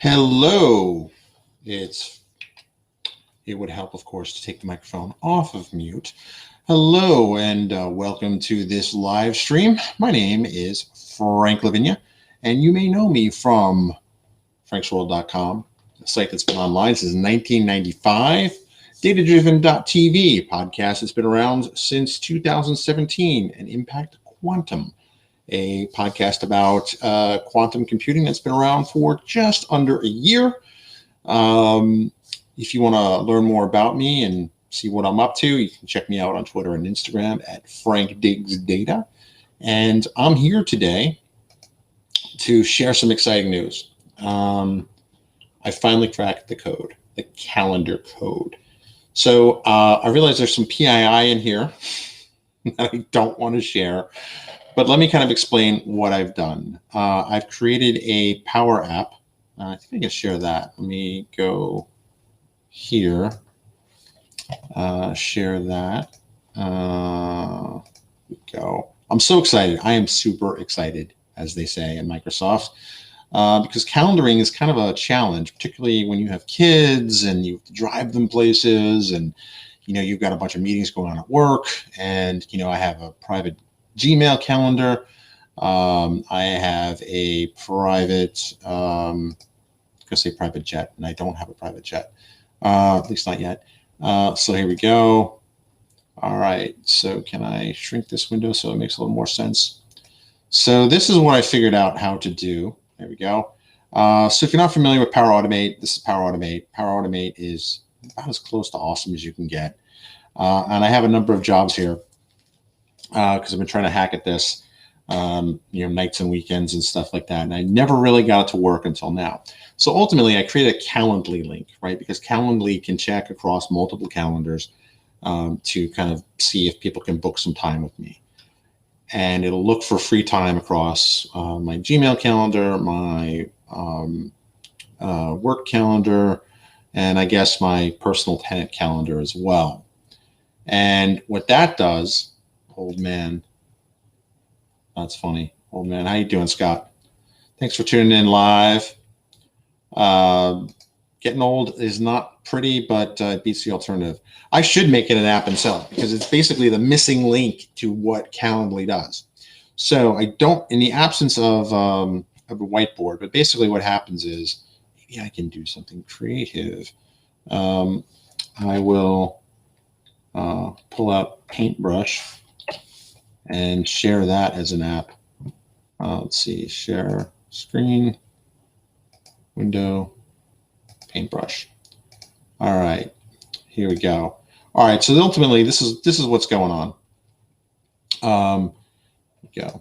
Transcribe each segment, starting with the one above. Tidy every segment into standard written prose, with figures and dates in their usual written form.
Hello. It would help, of course, to take the microphone off of mute. Hello, and welcome to this live stream. My name is Frank Lavinia, and you may know me from franksworld.com, a site that's been online since 1995. DataDriven.tv, podcast that's been around since 2017, and Impact Quantum, a podcast about quantum computing that's been around for just under a year. If you want to learn more about me and see what I'm up to, you can check me out on Twitter and Instagram at FrankDiggsData. And I'm here today to share some exciting news. I finally cracked the code, the calendar code. So I realize there's some PII in here that I don't want to share, but let me kind of explain what I've done. I've created a Power App. I think I can share that. Let me go here, share that. Here we go. I'm so excited. I am super excited, as they say in Microsoft, because calendaring is kind of a challenge, particularly when you have kids and you have to drive them places, and you've got a bunch of meetings going on at work, and I have a private Gmail calendar. I have a private, I'm going to say private jet, and I don't have a private jet. At least not yet. So here we go. All right. So can I shrink this window so it makes a little more sense? So this is what I figured out how to do. There we go. So if you're not familiar with Power Automate, this is Power Automate. Power Automate is about as close to awesome as you can get. And I have a number of jobs here because I've been trying to hack at this, nights and weekends and stuff like that. And I never really got it to work until now. So ultimately, I created a Calendly link, right? Because Calendly can check across multiple calendars to kind of see if people can book some time with me. And it'll look for free time across my Gmail calendar, my work calendar, and I guess my personal tenant calendar as well. And what that does, old man, that's funny. Old man, how you doing, Scott? Thanks for tuning in live. Getting old is not pretty, but it beats the alternative. I should make it an app and sell it because it's basically the missing link to what Calendly does. So I don't, in the absence of a whiteboard, but basically what happens is maybe I can do something creative. I will pull out Paintbrush and share that as an app. Let's see, share screen, window, Paintbrush. All right, here we go. All right, so ultimately this is what's going on. Go.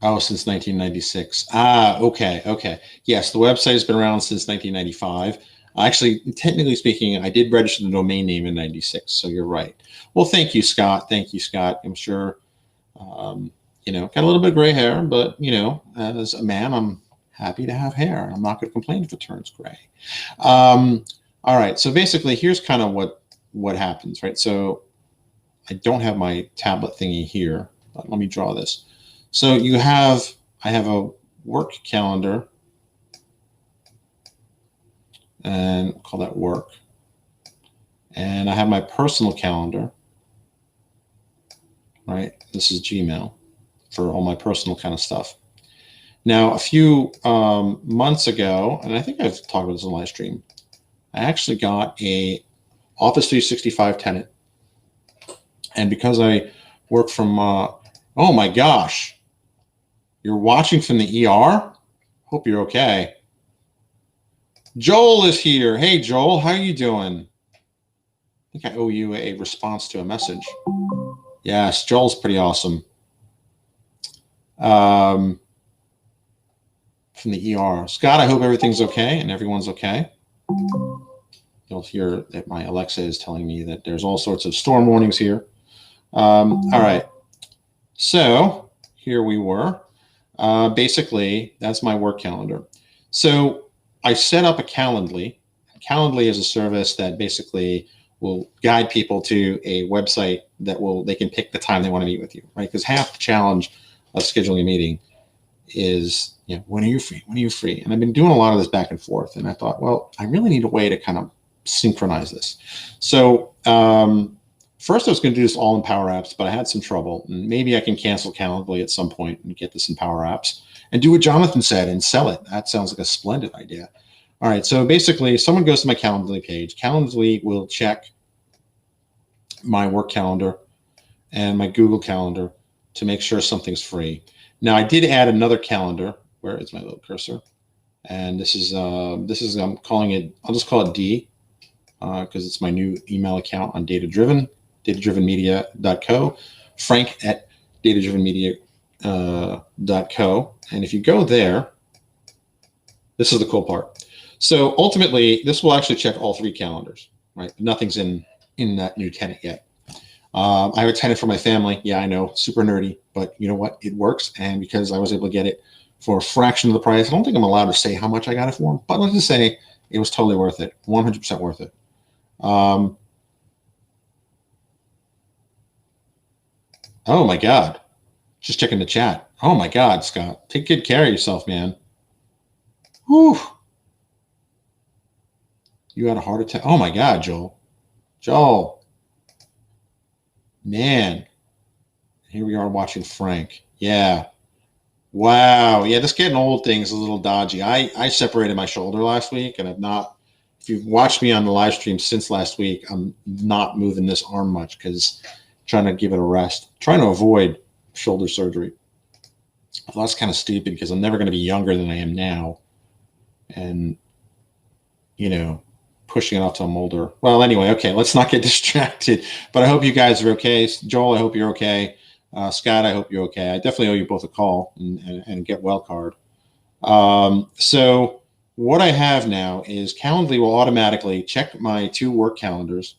Oh, since 1996. Okay. Yes, the website has been around since 1995. Actually, technically speaking, I did register the domain name in 96, so you're right. Well, thank you, Scott. Thank you, Scott. I'm sure, got a little bit of gray hair, but, as a man, I'm happy to have hair. I'm not going to complain if it turns gray. All right, so basically, here's kind of what happens, right? So I don't have my tablet thingy here, but let me draw this. So I have a work calendar, and we'll call that work. And I have my personal calendar, right? This is Gmail for all my personal kind of stuff. Now, a few months ago, and I think I've talked about this in the live stream, I actually got a Office 365 tenant. And because I work from, oh my gosh, you're watching from the ER? Hope you're okay. Joel is here. Hey, Joel, how are you doing? I think I owe you a response to a message. Yes, Joel's pretty awesome. From the ER. Scott, I hope everything's okay and everyone's okay. You'll hear that my Alexa is telling me that there's all sorts of storm warnings here. All right. So here we were. Basically, that's my work calendar. So I set up a Calendly. Calendly is a service that basically will guide people to a website that they can pick the time they want to meet with you, right? Because half the challenge of scheduling a meeting is Yeah, when are you free? When are you free? And I've been doing a lot of this back and forth. And I thought, well, I really need a way to kind of synchronize this. So first I was going to do this all in Power Apps, but I had some trouble. And maybe I can cancel Calendly at some point and get this in Power Apps and do what Jonathan said and sell it. That sounds like a splendid idea. All right, so basically someone goes to my Calendly page. Calendly will check my work calendar and my Google Calendar to make sure something's free. Now I did add another calendar. Where is my little cursor? And this is I'm calling it, I'll just call it D because it's my new email account on Data-Driven, datadrivenmedia.co, Frank at datadrivenmedia.co. And if you go there, this is the cool part. So ultimately, this will actually check all three calendars, right? Nothing's in that new tenant yet. I have a tenant for my family. Yeah, I know, super nerdy, but you know what? It works. And because I was able to get it for a fraction of the price, I don't think I'm allowed to say how much I got it for, but let's just say it was totally worth it, 100% worth it. Oh my God. Just checking the chat. Oh my God, Scott. Take good care of yourself, man. Whew. You had a heart attack. Oh my God, Joel. Joel. Man. Here we are watching Frank. Yeah. Wow. Yeah, this getting old thing is a little dodgy. I separated my shoulder last week, and I've not, if you've watched me on the live stream since last week, I'm not moving this arm much because I'm trying to give it a rest. I'm trying to avoid shoulder surgery. Well, that's kind of stupid because I'm never going to be younger than I am now. And, you know, pushing it off till I'm older. Well, anyway, okay, let's not get distracted. But I hope you guys are okay. Joel, I hope you're okay. Scott, I hope you're okay. I definitely owe you both a call and get well card. So what I have now is Calendly will automatically check my two work calendars.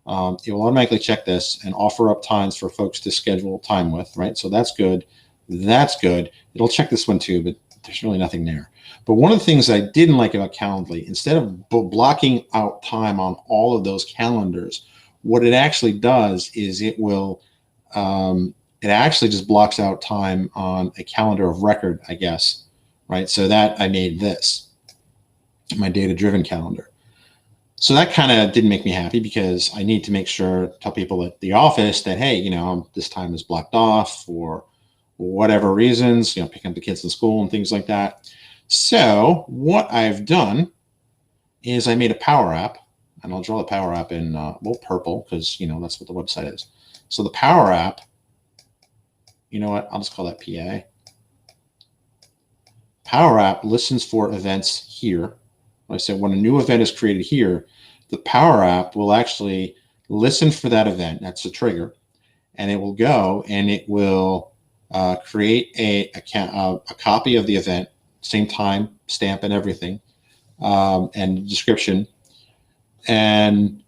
It will automatically check this and offer up times for folks to schedule time with, right? So that's good. That's good. It'll check this one too, but there's really nothing there. But one of the things I didn't like about Calendly, instead of blocking out time on all of those calendars, what it actually does is it will, it actually just blocks out time on a calendar of record, I guess, right? So that I made this, my data-driven calendar. So that kind of didn't make me happy because I need to make sure, tell people at the office that, hey, you know, this time is blocked off for whatever reasons, you know, picking up the kids in school and things like that. So what I've done is I made a Power App, and I'll draw the Power App in, well, purple, because, you know, that's what the website is. So the Power App, you know what, I'll just call that PA. Power App listens for events here. Like I said, when a new event is created here, the Power App will actually listen for that event. That's the trigger. And it will go and it will create a copy of the event, same time, stamp and everything, and description, and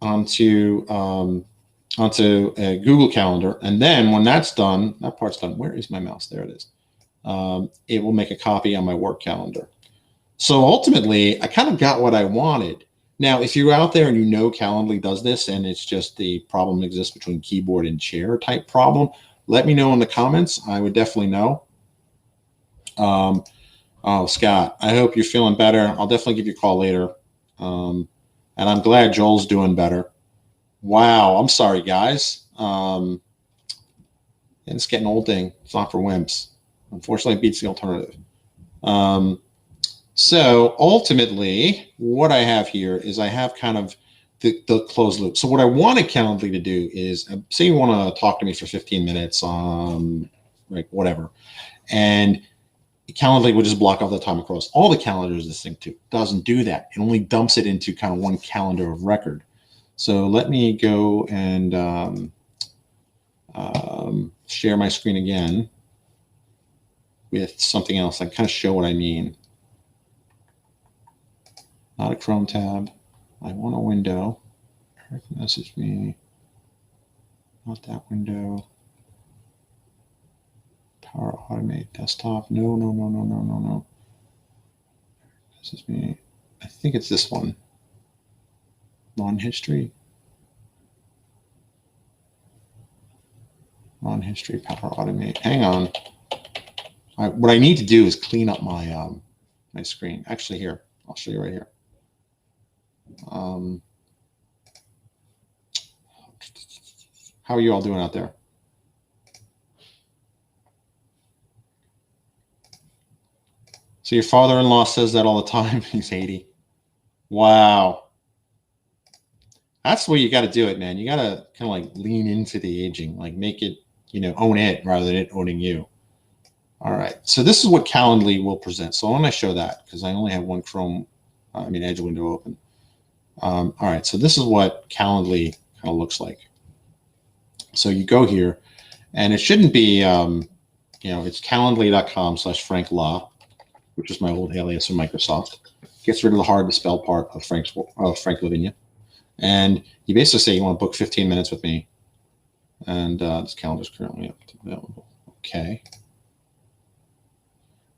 onto a Google Calendar. And then when that's done, that part's done. Where is my mouse? There it is. It will make a copy on my work calendar. So ultimately, I kind of got what I wanted. Now, if you're out there and you know Calendly does this and it's just the problem exists between keyboard and chair type problem, let me know in the comments. I would definitely know. Oh, Scott, I hope you're feeling better. I'll definitely give you a call later. And I'm glad Joel's doing better. Wow, I'm sorry, guys. And it's getting old thing. It's not for wimps. Unfortunately, it beats the alternative. So ultimately, what I have here is I have kind of the closed loop. So what I wanted Calendly to do is, say you want to talk to me for 15 minutes, like whatever, and Calendly would just block off the time across all the calendars this thing too. Doesn't do that. It only dumps it into kind of one calendar of record. So let me go and share my screen again with something else. I kind of show what I mean. Not a Chrome tab. I want a window. Message me. Not that window. Power Automate desktop. No. Message me. I think it's this one. Lawn history. Lawn history. Power Automate. Hang on. What I need to do is clean up my my screen. Actually, here, I'll show you right here. How are you all doing out there? So your father-in-law says that all the time. He's 80. Wow. That's the way you got to do it, man. You got to kind of like lean into the aging, like make it, you know, own it rather than it owning you. All right. So this is what Calendly will present. So I want to show that because I only have one Edge window open. All right. So this is what Calendly kind of looks like. So you go here and it shouldn't be, you know, it's calendly.com/Frank Law, which is my old alias from Microsoft. Gets rid of the hard to spell part of Frank Lavinia. And you basically say you want to book 15 minutes with me. And this calendar is currently available. Okay.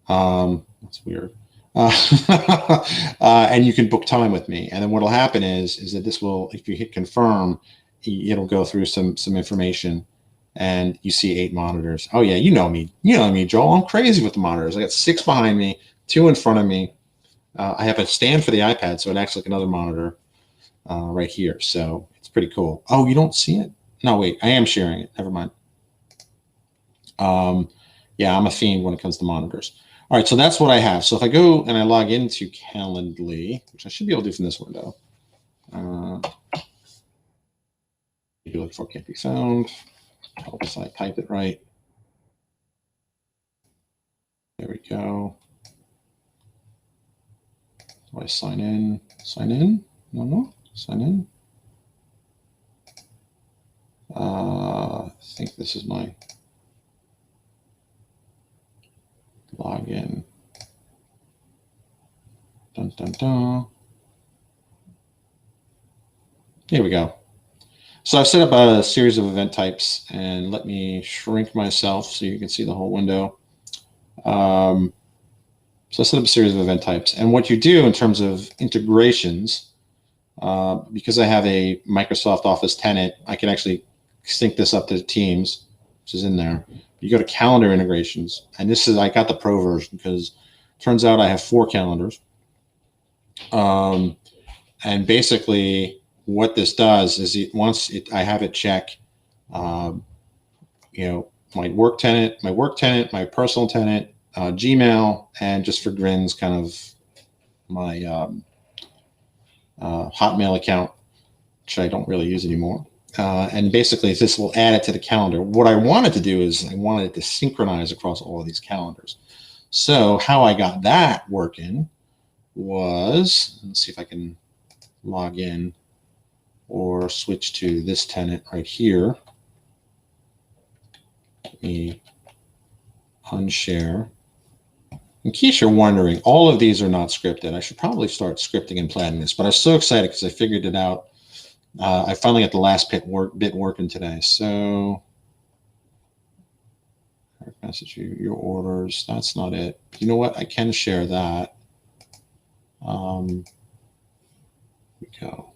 That's weird. And you can book time with me. And then what'll happen is that this will, if you hit confirm, it'll go through some information and you see 8 monitors. Oh yeah, you know me, Joel. I'm crazy with the monitors. I got 6 behind me, 2 in front of me. I have a stand for the iPad, so it acts like another monitor right here. So it's pretty cool. Oh, you don't see it? No, wait, I am sharing it. Never mind. Yeah, I'm a fiend when it comes to monitors. All right, so that's what I have. So if I go and I log into Calendly, which I should be able to do from this window, you look for can't be found. Help us I type it right. There we go. Do I sign in? Sign in? No, sign in. I think this is my login. Dun, dun, dun. Here we go. So I've set up a series of event types, and let me shrink myself so you can see the whole window. So I set up a series of event types, and what you do in terms of integrations, because I have a Microsoft Office tenant, I can actually sync this up to Teams, which is in there. You go to calendar integrations, and this is, I got the pro version because it turns out I have 4 calendars. And basically what this does is I have it check, you know, my work tenant, my personal tenant, Gmail, and just for grins, kind of my Hotmail account, which I don't really use anymore. And basically this will add it to the calendar. What I wanted to do is I wanted it to synchronize across all of these calendars. So how I got that working was, let's see if I can log in or switch to this tenant right here. Let me unshare. In case you're wondering, all of these are not scripted. I should probably start scripting and planning this, but I was so excited because I figured it out. I finally got the last bit working today. So message you, your orders. That's not it. You know what? I can share that. Here we go.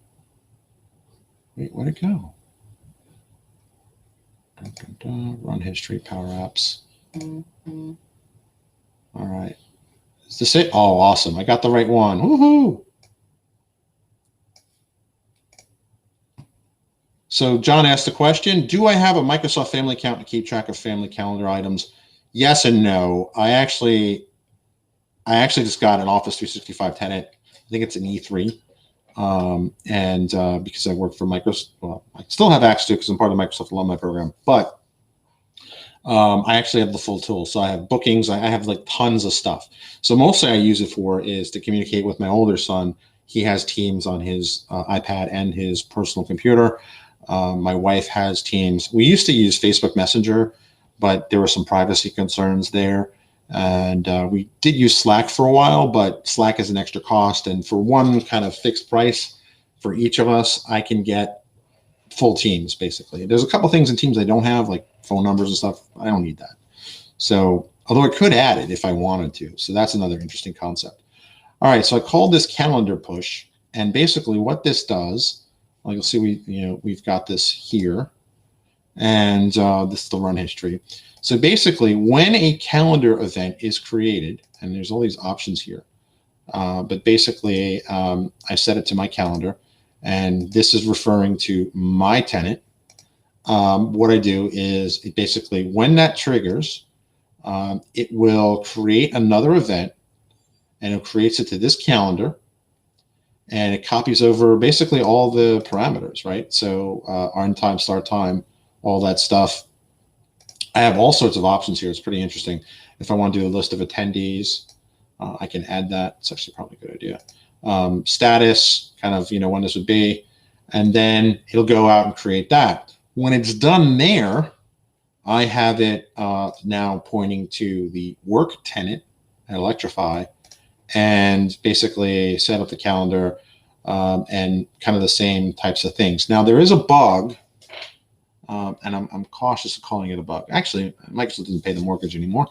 Wait, where'd it go? Dun, dun, dun. Run history, power apps. All right. Is this it? Oh, awesome. I got the right one. Woohoo! So John asked the question, do I have a Microsoft Family account to keep track of family calendar items? Yes and no. I actually just got an Office 365 tenant. I think it's an E3. Because I work for Microsoft, well, I still have access to it because I'm part of the Microsoft Alumni Program, but I actually have the full tool. So I have bookings. I have like tons of stuff. So mostly I use it for is to communicate with my older son. He has Teams on his iPad and his personal computer. My wife has Teams. We used to use Facebook Messenger, but there were some privacy concerns there. And we did use Slack for a while, but Slack is an extra cost. And for one kind of fixed price for each of us, I can get full Teams, basically. There's a couple things in Teams I don't have, like phone numbers and stuff. I don't need that. So, although I could add it if I wanted to. So that's another interesting concept. All right, so I called this calendar push. And basically what this does, well, you'll see we've got this here. And this is the run history. So basically, when a calendar event is created, and there's all these options here, but basically, I set it to my calendar, and this is referring to my tenant. What I do is basically, when that triggers, it will create another event, and it creates it to this calendar, and it copies over basically all the parameters, right? So end time, start time, all that stuff. I have all sorts of options here. It's pretty interesting. If I want to do a list of attendees, I can add that. It's actually probably a good idea. Status, kind of, when this would be, and then it'll go out and create that. When it's done there, I have it now pointing to the work tenant at Electrify, and basically set up the calendar and kind of the same types of things. Now, there is a bug, and I'm cautious of calling it a bug. Actually, Microsoft doesn't pay the mortgage anymore.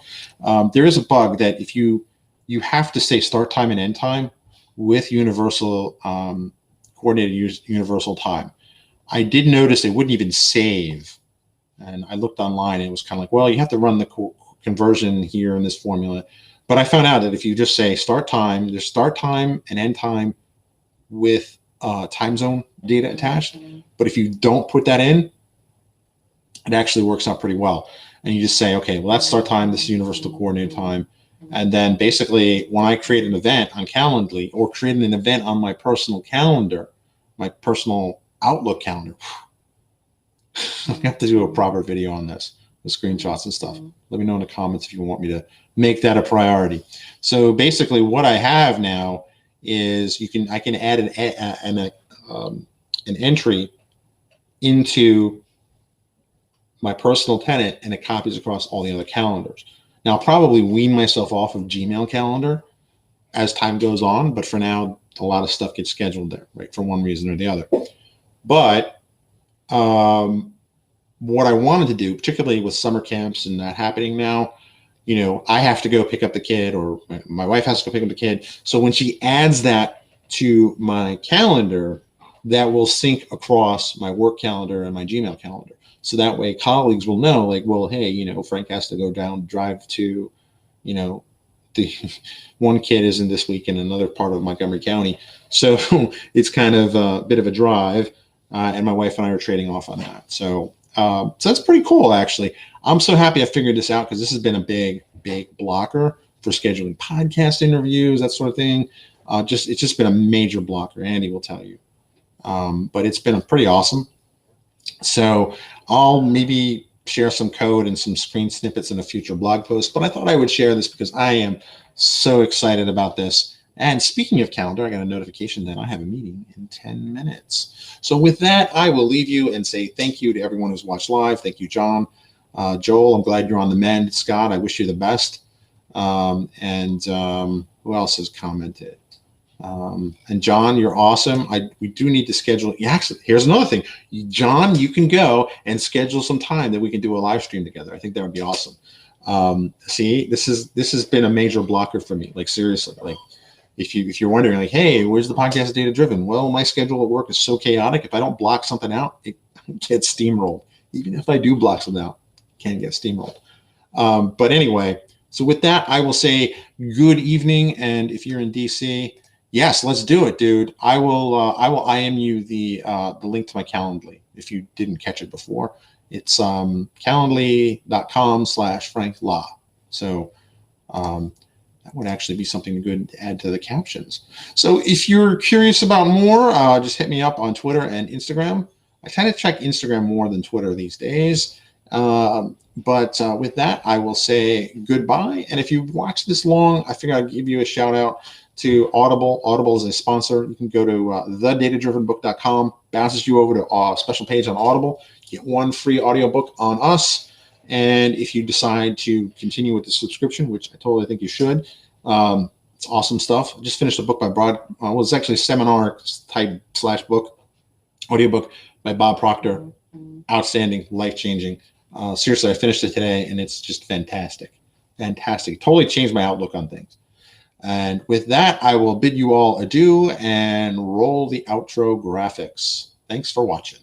There is a bug that if you have to say start time and end time with universal coordinated universal time. I did notice it wouldn't even save. And I looked online and it was kind of like, well, you have to run the conversion here in this formula. But I found out that if you just say start time, there's start time and end time with time zone data attached. But if you don't put that in, it actually works out pretty well. And you just say, okay, well, that's start time. This is universal coordinated time. And then basically when I create an event on Calendly or create an event on my personal calendar, my personal Outlook calendar, I have to do a proper video on this, the screenshots and stuff. Let me know in the comments if you want me to make that a priority. So basically what I have now is I can add an entry into my personal tenant, and it copies across all the other calendars. Now, I'll probably wean myself off of Gmail calendar as time goes on, but for now, a lot of stuff gets scheduled there, right, for one reason or the other. But what I wanted to do, particularly with summer camps and that happening now, I have to go pick up the kid, or my wife has to go pick up the kid. So when she adds that to my calendar, that will sync across my work calendar and my Gmail calendar. So that way colleagues will know, like, well, hey, Frank has to go drive to, the one kid isn't this week in another part of Montgomery County. So it's kind of a bit of a drive. And my wife and I are trading off on that. So that's pretty cool, actually. I'm so happy I figured this out, because this has been a big blocker for scheduling podcast interviews, that sort of thing. It's just been a major blocker. Andy will tell you. But it's been pretty awesome. So I'll maybe share some code and some screen snippets in a future blog post, but I thought I would share this because I am so excited about this. And speaking of calendar, I got a notification that I have a meeting in 10 minutes. So with that, I will leave you and say thank you to everyone who's watched live. Thank you, John. Joel, I'm glad you're on the mend. Scott, I wish you the best. And who else has commented? And John, you're awesome. We do need to schedule. Yeah, actually, here's another thing. John, you can go and schedule some time that we can do a live stream together. I think that would be awesome. See, this has been a major blocker for me. Like, seriously, like if you're wondering, like, hey, where's the podcast Data Driven? Well, my schedule at work is so chaotic. If I don't block something out, it gets steamrolled. Even if I do block something out, it can get steamrolled. But anyway, so with that, I will say good evening. And if you're in DC, yes, let's do it, dude. I will IM you the link to my Calendly if you didn't catch it before. It's calendly.com/Frank Law. So that would actually be something good to add to the captions. So if you're curious about more, just hit me up on Twitter and Instagram. I kind of check Instagram more than Twitter these days. But with that, I will say goodbye. And if you've watched this long, I figure I'd give you a shout out to Audible. Audible is a sponsor. You can go to thedatadrivenbook.com, bounces you over to a special page on Audible, get one free audiobook on us. And if you decide to continue with the subscription, which I totally think you should, it's awesome stuff. I just finished a book by it's actually a seminar type / book, audiobook by Bob Proctor. Outstanding, life-changing. Seriously, I finished it today, and it's just fantastic. Fantastic. Totally changed my outlook on things. And with that, I will bid you all adieu and roll the outro graphics. Thanks for watching.